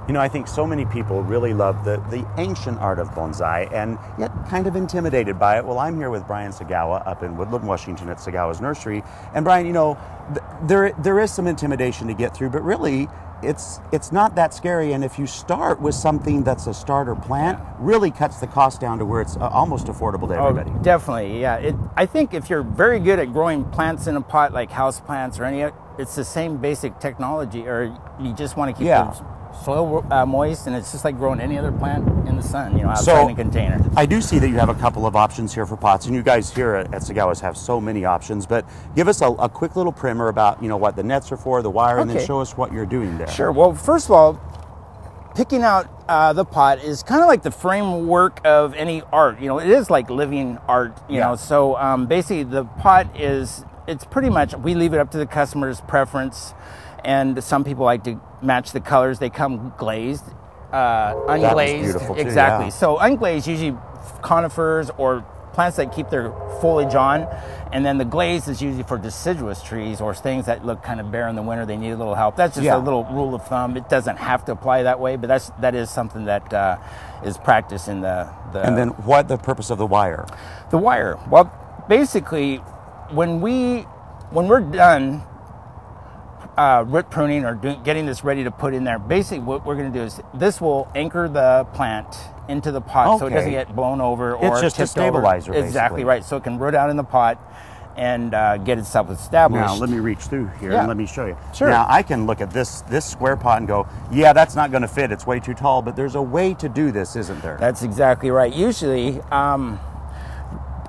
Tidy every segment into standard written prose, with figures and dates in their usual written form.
You know, I think so many people really love the ancient art of bonsai and yet kind of intimidated by it. Well, I'm here with Brian Sagawa up in Woodland, Washington at Sagawa's Nursery. And Brian, you know, there is some intimidation to get through, but really it's not that scary. And if you start with something that's a starter plant, really cuts the cost down to where it's almost affordable to everybody. Oh, definitely, yeah. I think if you're very good at growing plants in a pot, like house plants or any, it's the same basic technology, or you just want to keep the soil moist, and it's just like growing any other plant in the sun, you know, outside in a container. I do see that you have a couple of options here for pots, and you guys here at Sagawa's have so many options, but give us a quick little primer about, you know, what the nets are for, the wire, and then show us what you're doing there. Sure. Well, first of all, picking out the pot is kind of like the framework of any art. You know, it is like living art, you know, so basically the pot it's pretty much, we leave it up to the customer's preference. And some people like to match the colors. They come glazed, unglazed. That was beautiful too, exactly. yeah. So unglazed, usually conifers or plants that keep their foliage on. And then the glazed is usually for deciduous trees or things that look kind of bare in the winter. They need a little help. That's just a little rule of thumb. It doesn't have to apply that way, but that is something that is practiced in the. And then what the purpose of the wire? The wire. Well, basically, when we're done root pruning or getting this ready to put in there, basically what we're going to do is this will anchor the plant into the pot so it doesn't get blown over or it's just a stabilizer over. Exactly right, so it can root out in the pot and get itself established. Now let me reach through here and let me show you. Sure. Now I can look at this square pot and go, yeah, that's not going to fit, it's way too tall, but there's a way to do this, isn't there? That's exactly right. Usually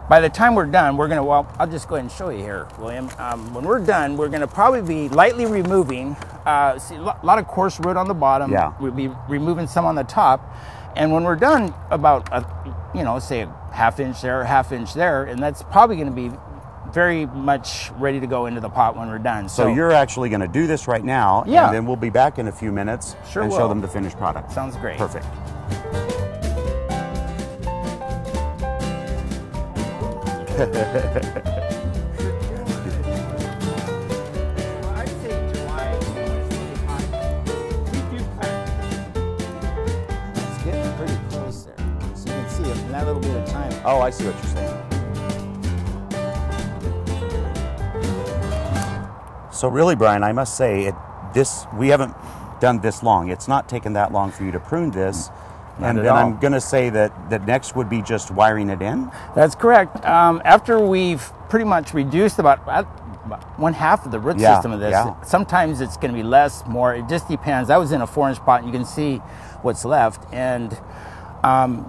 by the time we're done, we're going to, well, I'll just go ahead and show you here, William. When we're done, we're going to probably be lightly removing, see a lot of coarse root on the bottom. We'll be removing some on the top. And when we're done, about, say a half inch there, half inch there, and that's probably going to be very much ready to go into the pot when we're done. So you're actually going to do this right now, and then we'll be back in a few minutes and show them the finished product. Sounds great. Perfect. I'd say July. It's getting pretty close there. So you can see it in that little bit of time. Oh, I see what you're saying. So really, Brian, I must say, we haven't done this long. It's not taken that long for you to prune this. And then I'm going to say that next would be just wiring it in? That's correct. After we've pretty much reduced about one half of the root system of this, sometimes it's going to be less, more. It just depends. I was in a 4-inch pot, and you can see what's left. And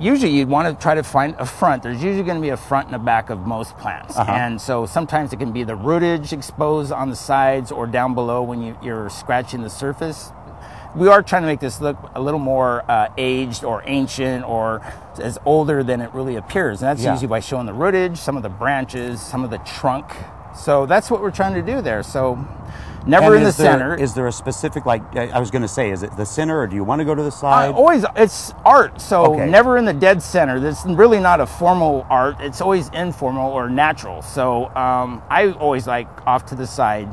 usually you'd want to try to find a front. There's usually going to be a front and a back of most plants. And so sometimes it can be the rootage exposed on the sides or down below when you're scratching the surface. We are trying to make this look a little more aged or ancient or as older than it really appears. And that's usually by showing the rootage, some of the branches, some of the trunk. So that's what we're trying to do there. So never in the center. Is there a specific, like, I was going to say, is it the center or do you want to go to the side? Always, it's art. So never in the dead center. It's really not a formal art. It's always informal or natural. So I always like off to the side.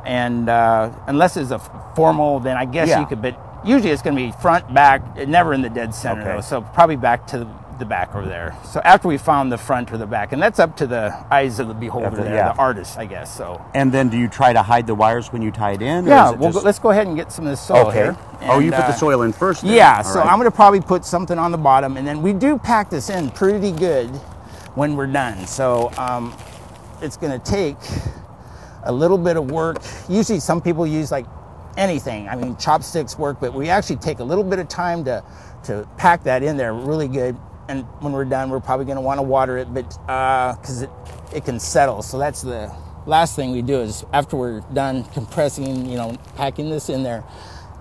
And unless it's a formal, then I guess you could, but usually it's going to be front, back, never in the dead center though, so probably back to the back over there. So after we found the front or the back, and that's up to the eyes of the beholder the artist, I guess. So. And then do you try to hide the wires when you tie it in? Yeah, let's go ahead and get some of this soil here. And, you put the soil in first then. Yeah, so I'm going to probably put something on the bottom, and then we do pack this in pretty good when we're done. So it's going to take a little bit of work. Usually some people use like anything. I mean, chopsticks work, but we actually take a little bit of time to pack that in there really good. And when we're done, we're probably going to want to water it, but because it can settle. So that's the last thing we do is after we're done compressing, packing this in there,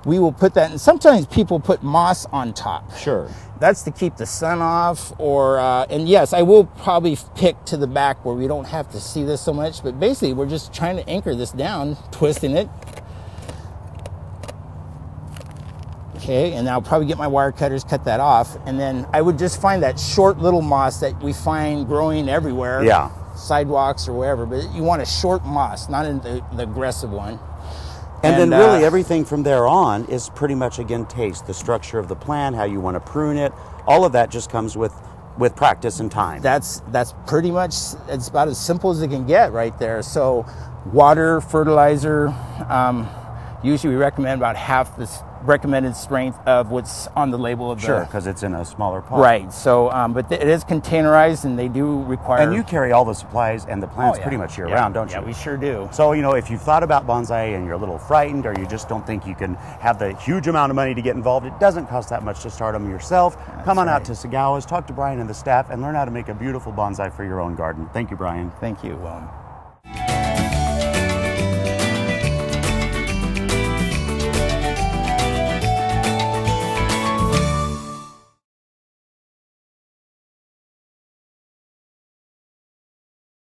we will put that, and sometimes people put moss on top. Sure. That's to keep the sun off, or, and yes, I will probably pick to the back where we don't have to see this so much, but basically we're just trying to anchor this down, twisting it. Okay, and I'll probably get my wire cutters, cut that off, and then I would just find that short little moss that we find growing everywhere. Yeah. Sidewalks or wherever, but you want a short moss, not the aggressive one. And then really everything from there on is pretty much, again, taste, the structure of the plant, how you want to prune it. All of that just comes with practice and time. That's pretty much, it's about as simple as it can get right there. So water, fertilizer, usually we recommend about half the recommended strength of what's on the label of Sure, because it's in a smaller pot. Right. So, but it is containerized, and they do require. And you carry all the supplies and the plants pretty much year round, don't you? Yeah, we sure do. So, you know, if you've thought about bonsai and you're a little frightened, or you just don't think you can have the huge amount of money to get involved, it doesn't cost that much to start them yourself. Come on out to Sagawa's, talk to Brian and the staff, and learn how to make a beautiful bonsai for your own garden. Thank you, Brian. Thank you, Willem.